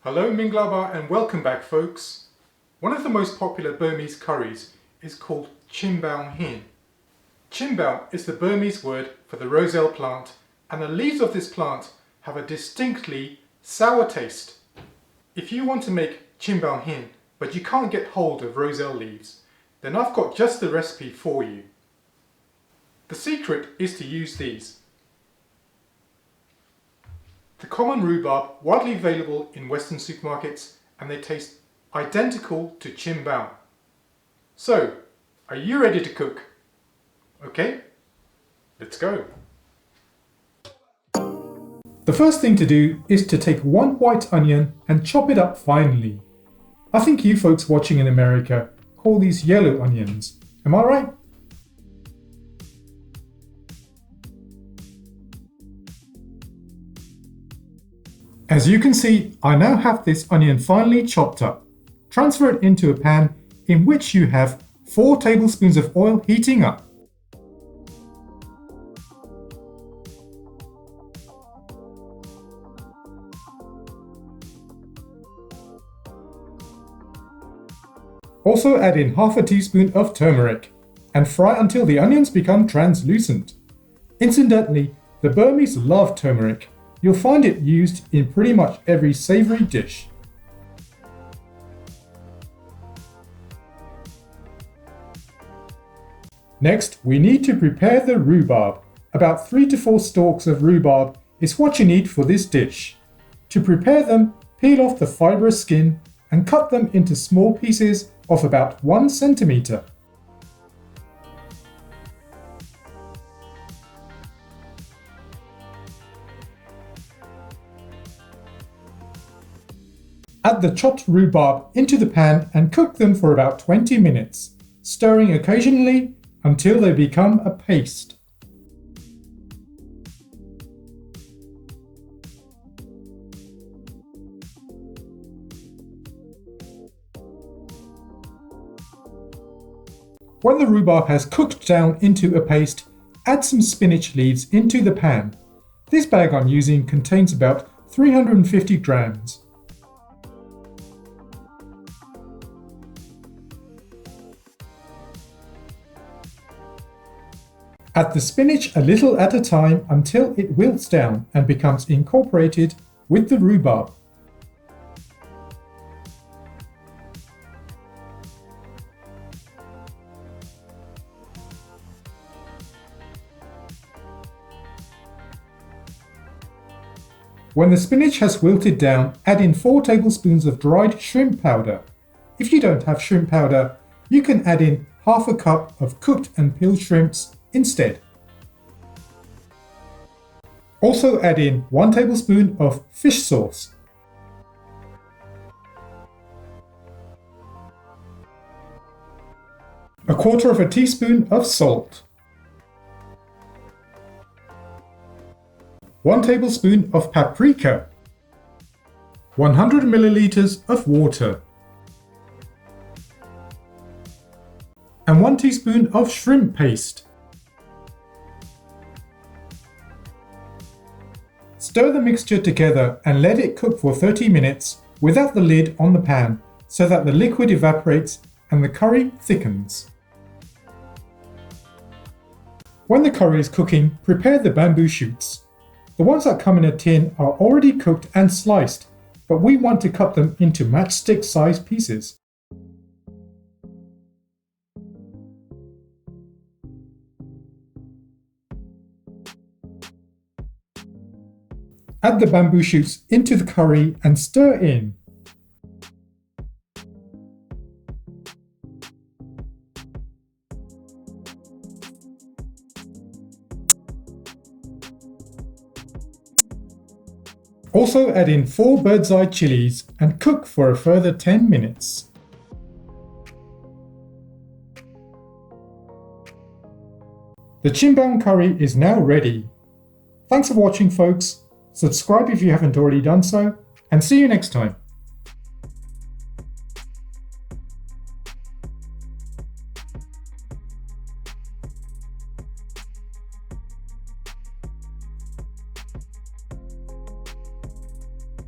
Hello Minglaba and welcome back folks. One of the most popular Burmese curries is called Chinbaung Kyaw. Chinbaung is the Burmese word for the roselle plant, and the leaves of this plant have a distinctly sour taste. If you want to make Chinbaung Kyaw but you can't get hold of roselle leaves, then I've got just the recipe for you. The secret is to use these. The common rhubarb, widely available in Western supermarkets, and they taste identical to Chinbaung. So, are you ready to cook? Okay, let's go. The first thing to do is to take one white onion and chop it up finely. I think you folks watching in America call these yellow onions, am I right? As you can see, I now have this onion finely chopped up. Transfer it into a pan in which you have 4 tablespoons of oil heating up. Also add in half a teaspoon of turmeric and fry until the onions become translucent. Incidentally, the Burmese love turmeric. You'll find it used in pretty much every savoury dish. Next, we need to prepare the rhubarb. About 3 to 4 stalks of rhubarb is what you need for this dish. To prepare them, peel off the fibrous skin and cut them into small pieces of about 1 centimetre. Add the chopped rhubarb into the pan and cook them for about 20 minutes, stirring occasionally until they become a paste. When the rhubarb has cooked down into a paste, add some spinach leaves into the pan. This bag I'm using contains about 350 grams. Add the spinach a little at a time until it wilts down and becomes incorporated with the rhubarb. When the spinach has wilted down, add in 4 tablespoons of dried shrimp powder. If you don't have shrimp powder, you can add in half a cup of cooked and peeled shrimps instead. Also add in 1 tablespoon of fish sauce. A quarter of a teaspoon of salt. 1 tablespoon of paprika. 100 milliliters of water. And 1 teaspoon of shrimp paste. Stir the mixture together and let it cook for 30 minutes without the lid on the pan so that the liquid evaporates and the curry thickens. When the curry is cooking, prepare the bamboo shoots. The ones that come in a tin are already cooked and sliced, but we want to cut them into matchstick sized pieces. Add the bamboo shoots into the curry and stir in. Also add in 4 bird's eye chillies and cook for a further 10 minutes. The Chinbaung curry is now ready. Thanks for watching folks. Subscribe if you haven't already done so, and see you next time.